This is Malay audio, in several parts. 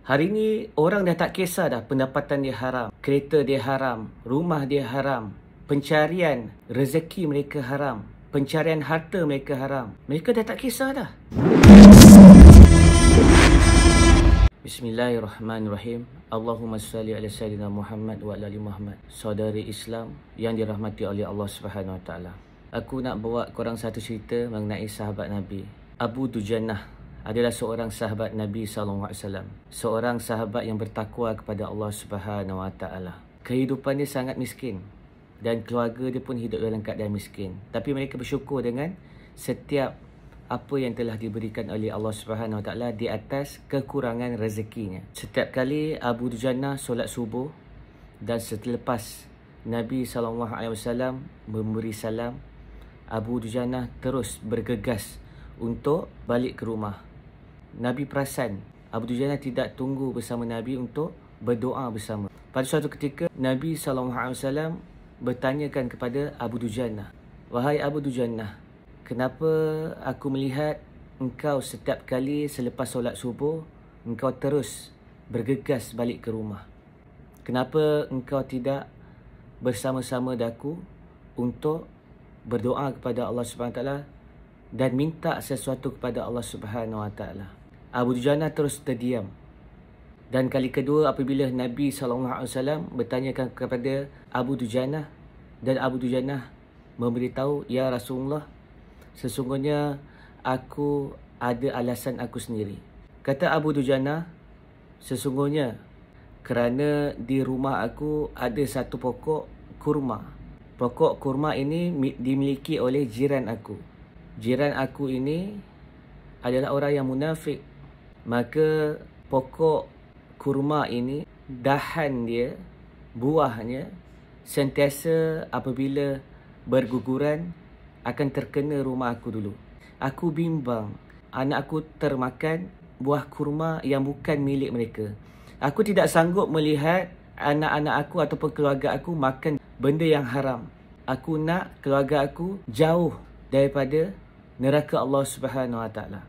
Hari ni orang dah tak kisah dah pendapatan dia haram, kereta dia haram, rumah dia haram, pencarian rezeki mereka haram, pencarian harta mereka haram. Mereka dah tak kisah dah. Bismillahirrahmanirrahim. Allahumma salli ala sayyidina Muhammad wa ala ali Muhammad. Saudari Islam yang dirahmati oleh Allah Subhanahu Wa Taala. Aku nak bawa korang satu cerita mengenai sahabat Nabi. Abu Dujannah adalah seorang sahabat Nabi SAW. Seorang sahabat yang bertakwa kepada Allah Subhanahu Wa Taala. Kehidupan dia sangat miskin dan keluarga dia pun hidup dalam keadaan miskin. Tapi mereka bersyukur dengan setiap apa yang telah diberikan oleh Allah Subhanahu Wa Taala di atas kekurangan rezekinya. Setiap kali Abu Dujannah solat subuh dan selepas Nabi SAW memberi salam, Abu Dujannah terus bergegas untuk balik ke rumah. Nabi perasan Abu Dujannah tidak tunggu bersama Nabi untuk berdoa bersama. Pada suatu ketika Nabi SAW bertanyakan kepada Abu Dujannah, "Wahai Abu Dujannah, kenapa aku melihat engkau setiap kali selepas solat subuh engkau terus bergegas balik ke rumah? Kenapa engkau tidak bersama-sama daku untuk berdoa kepada Allah Subhanahu Wa Taala dan minta sesuatu kepada Allah Subhanahu Wa Taala?" Abu Dujannah terus terdiam. Dan kali kedua apabila Nabi SAW bertanyakan kepada Abu Dujannah, dan Abu Dujannah memberitahu, "Ya Rasulullah, sesungguhnya aku ada alasan aku sendiri." Kata Abu Dujannah, "Sesungguhnya kerana di rumah aku ada satu pokok kurma. Pokok kurma ini dimiliki oleh jiran aku. Jiran aku ini adalah orang yang munafik. Maka pokok kurma ini, dahan dia, buahnya sentiasa apabila berguguran akan terkena rumah aku dulu. Aku bimbang anak aku termakan buah kurma yang bukan milik mereka. Aku tidak sanggup melihat anak-anak aku ataupun keluarga aku makan benda yang haram. Aku nak keluarga aku jauh daripada neraka Allah Subhanahu Wa Taala."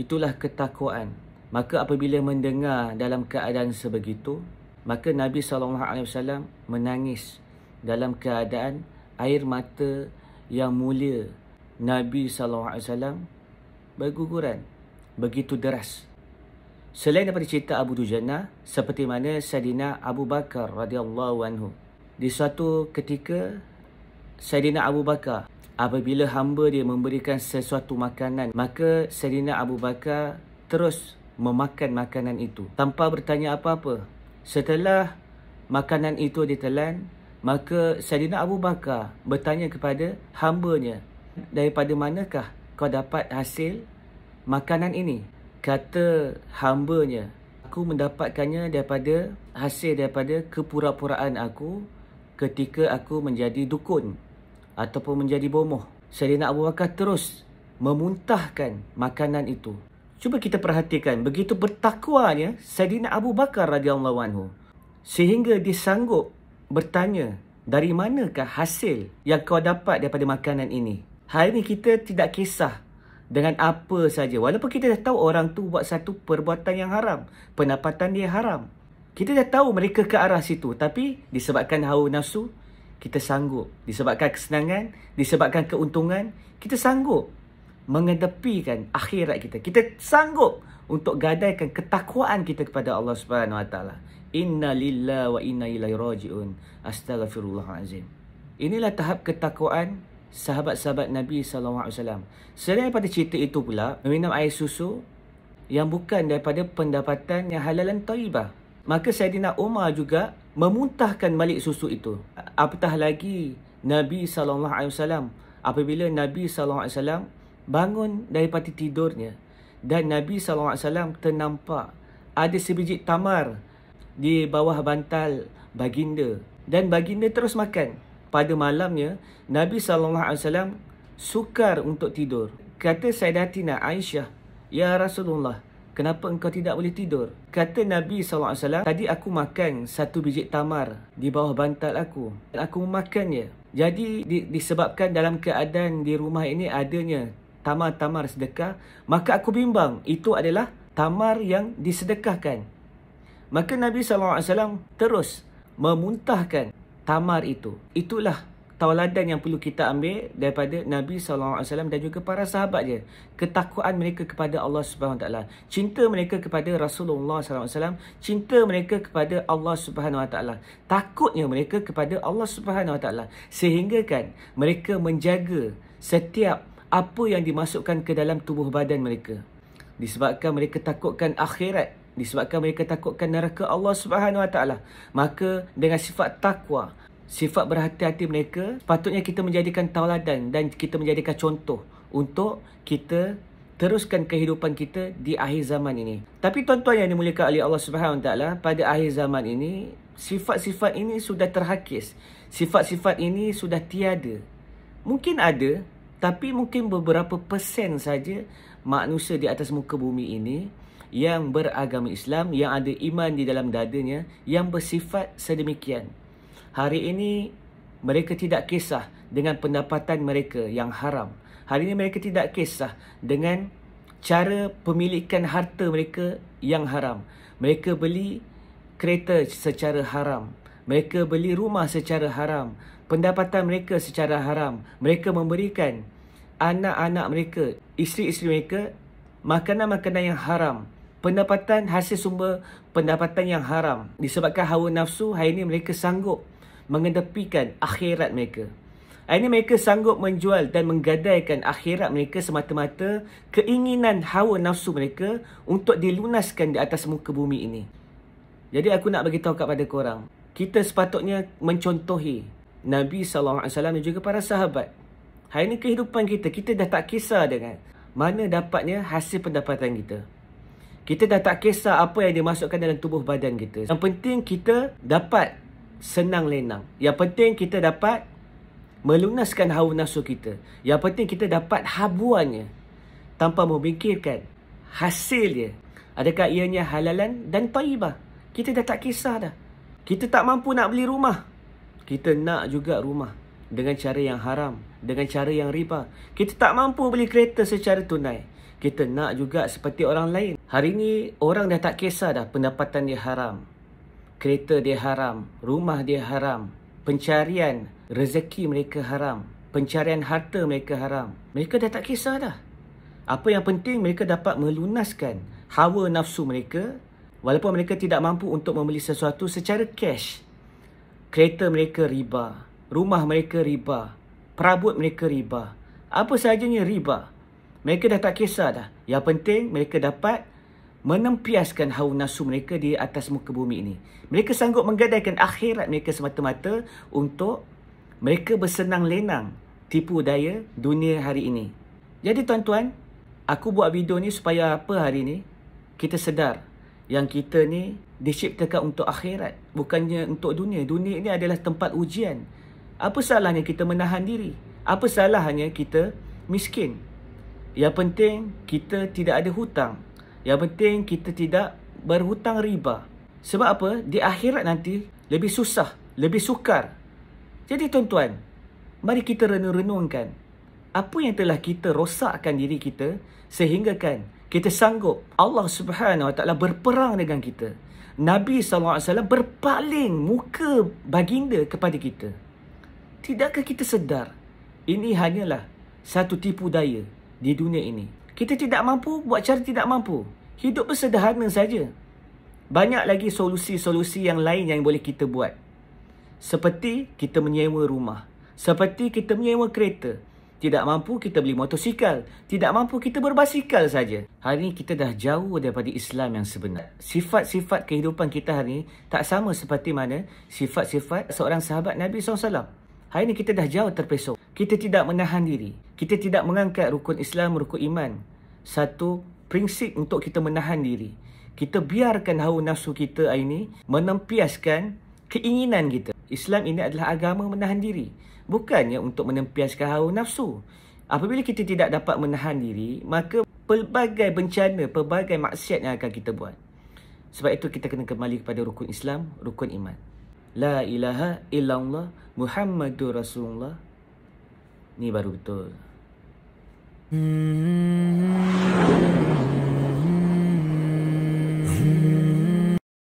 Itulah ketakwaan. Maka apabila mendengar dalam keadaan sebegitu, maka Nabi SAW menangis dalam keadaan air mata yang mulia Nabi SAW berguguran begitu deras. Selain daripada cerita Abu Dujannah, seperti mana Saidina Abu Bakar radhiyallahu anhu. Di suatu ketika Saidina Abu Bakar, apabila hamba dia memberikan sesuatu makanan, maka Saidina Abu Bakar terus memakan makanan itu tanpa bertanya apa-apa. Setelah makanan itu ditelan, maka Saidina Abu Bakar bertanya kepada hambanya, "Daripada manakah kau dapat hasil makanan ini?" Kata hambanya, "Aku mendapatkannya daripada kepura-puraan aku ketika aku menjadi dukun ataupun menjadi bomoh." Saidina Abu Bakar terus memuntahkan makanan itu. Cuba kita perhatikan begitu bertakwanya Saidina Abu Bakar radhiyallahu anhu sehingga dia sanggup bertanya, "Dari manakah hasil yang kau dapat daripada makanan ini?" Hari ini kita tidak kisah dengan apa saja. Walaupun kita dah tahu orang tu buat satu perbuatan yang haram, pendapatan dia haram. Kita dah tahu mereka ke arah situ, tapi disebabkan hawa nafsu, kita sanggup. Disebabkan kesenangan, disebabkan keuntungan, kita sanggup mengedepikan akhirat kita. Kita sanggup untuk gadaikan ketakwaan kita kepada Allah Subhanahu Wa Taala. Inna lillahi wa inna ilaihi raji'un. Astaghfirullahalazim. Inilah tahap ketakwaan sahabat-sahabat Nabi SAW. Selain daripada cerita itu pula, meminum air susu yang bukan daripada pendapatan yang halalan thayyibah. Maka Saidina Umar juga memuntahkan balik susu itu. Apatah lagi Nabi SAW, apabila Nabi SAW bangun daripada tidurnya dan Nabi SAW ternampak ada sebiji tamar di bawah bantal baginda dan baginda terus makan. Pada malamnya Nabi SAW sukar untuk tidur. Kata Sayyidatina Aisyah, "Ya Rasulullah, kenapa engkau tidak boleh tidur?" Kata Nabi SAW, "Tadi aku makan satu biji tamar di bawah bantal aku dan aku memakannya. Jadi disebabkan dalam keadaan di rumah ini adanya tamar-tamar sedekah, maka aku bimbang itu adalah tamar yang disedekahkan. Maka Nabi SAW terus memuntahkan tamar itu. Itulah tauladan yang perlu kita ambil daripada Nabi SAW dan juga para sahabat dia. Ketakwaan mereka kepada Allah SWT. Cinta mereka kepada Rasulullah SAW. Cinta mereka kepada Allah SWT. Takutnya mereka kepada Allah SWT. Sehingga kan mereka menjaga setiap apa yang dimasukkan ke dalam tubuh badan mereka. Disebabkan mereka takutkan akhirat. Disebabkan mereka takutkan neraka Allah SWT. Maka dengan sifat takwa, sifat berhati-hati mereka, patutnya kita menjadikan tauladan dan kita menjadikan contoh untuk kita teruskan kehidupan kita di akhir zaman ini. Tapi tuan-tuan yang dimuliakan oleh Allah SWT, pada akhir zaman ini, sifat-sifat ini sudah terhakis. Sifat-sifat ini sudah tiada. Mungkin ada, tapi mungkin beberapa persen saja manusia di atas muka bumi ini yang beragama Islam, yang ada iman di dalam dadanya, yang bersifat sedemikian. Hari ini mereka tidak kisah dengan pendapatan mereka yang haram. Hari ini mereka tidak kisah dengan cara pemilikan harta mereka yang haram. Mereka beli kereta secara haram. Mereka beli rumah secara haram. Pendapatan mereka secara haram. Mereka memberikan anak-anak mereka, isteri-isteri mereka, makanan-makanan yang haram. Pendapatan hasil sumber pendapatan yang haram. Disebabkan hawa nafsu, hari ini mereka sanggup mengedepikan akhirat mereka. Hari ini mereka sanggup menjual dan menggadaikan akhirat mereka semata-mata keinginan hawa nafsu mereka untuk dilunaskan di atas muka bumi ini. Jadi aku nak bagi tahu kepada korang, kita sepatutnya mencontohi Nabi SAW dan juga para sahabat. Hari ini kehidupan kita, kita dah tak kisah dengan mana dapatnya hasil pendapatan kita. Kita dah tak kisah apa yang dimasukkan dalam tubuh badan kita. Yang penting kita dapat senang lenang. Yang penting kita dapat melunaskan hawa nafsu kita. Yang penting kita dapat habuannya tanpa memikirkan hasilnya. Adakah ianya halalan dan taibah? Kita dah tak kisah dah. Kita tak mampu nak beli rumah. Kita nak juga rumah dengan cara yang haram, dengan cara yang riba. Kita tak mampu beli kereta secara tunai. Kita nak juga seperti orang lain. Hari ini orang dah tak kisah dah pendapatan dia haram. Kereta dia haram, rumah dia haram, pencarian rezeki mereka haram, pencarian harta mereka haram. Mereka dah tak kisah dah. Apa yang penting mereka dapat melunaskan hawa nafsu mereka walaupun mereka tidak mampu untuk membeli sesuatu secara cash. Kereta mereka riba, rumah mereka riba, perabot mereka riba. Apa sajanya riba. Mereka dah tak kisah dah. Yang penting mereka dapat menempiaskan hawa nafsu mereka di atas muka bumi ini. Mereka sanggup menggadaikan akhirat mereka semata-mata untuk mereka bersenang lenang tipu daya dunia hari ini. Jadi tuan-tuan, aku buat video ni supaya apa hari ni? Kita sedar yang kita ni diciptakan untuk akhirat, bukannya untuk dunia. Dunia ini adalah tempat ujian. Apa salahnya kita menahan diri? Apa salahnya kita miskin? Yang penting kita tidak ada hutang. Yang penting kita tidak berhutang riba. Sebab apa? Di akhirat nanti lebih susah, lebih sukar. Jadi tuan-tuan, mari kita renung-renungkan apa yang telah kita rosakkan diri kita sehingga kan kita sanggup Allah Subhanahu Wa Taala berperang dengan kita. Nabi SAW berpaling muka baginda kepada kita. Tidakkah kita sedar ini hanyalah satu tipu daya di dunia ini? Kita tidak mampu buat cara tidak mampu. Hidup bersederhana saja. Banyak lagi solusi-solusi yang lain yang boleh kita buat. Seperti kita menyewa rumah. Seperti kita menyewa kereta. Tidak mampu kita beli motosikal. Tidak mampu kita berbasikal saja. Hari ini kita dah jauh daripada Islam yang sebenar. Sifat-sifat kehidupan kita hari ini tak sama seperti mana sifat-sifat seorang sahabat Nabi SAW. Hari ini kita dah jauh terpesong. Kita tidak menahan diri. Kita tidak mengangkat rukun Islam, rukun iman. Satu prinsip untuk kita menahan diri. Kita biarkan hawa nafsu kita ini menempiaskan keinginan kita. Islam ini adalah agama menahan diri. Bukannya untuk menempiaskan hawa nafsu. Apabila kita tidak dapat menahan diri, maka pelbagai bencana, pelbagai maksiat yang akan kita buat. Sebab itu kita kena kembali kepada rukun Islam, rukun iman. La ilaha illallah Muhammadur Rasulullah. Ni baru betul.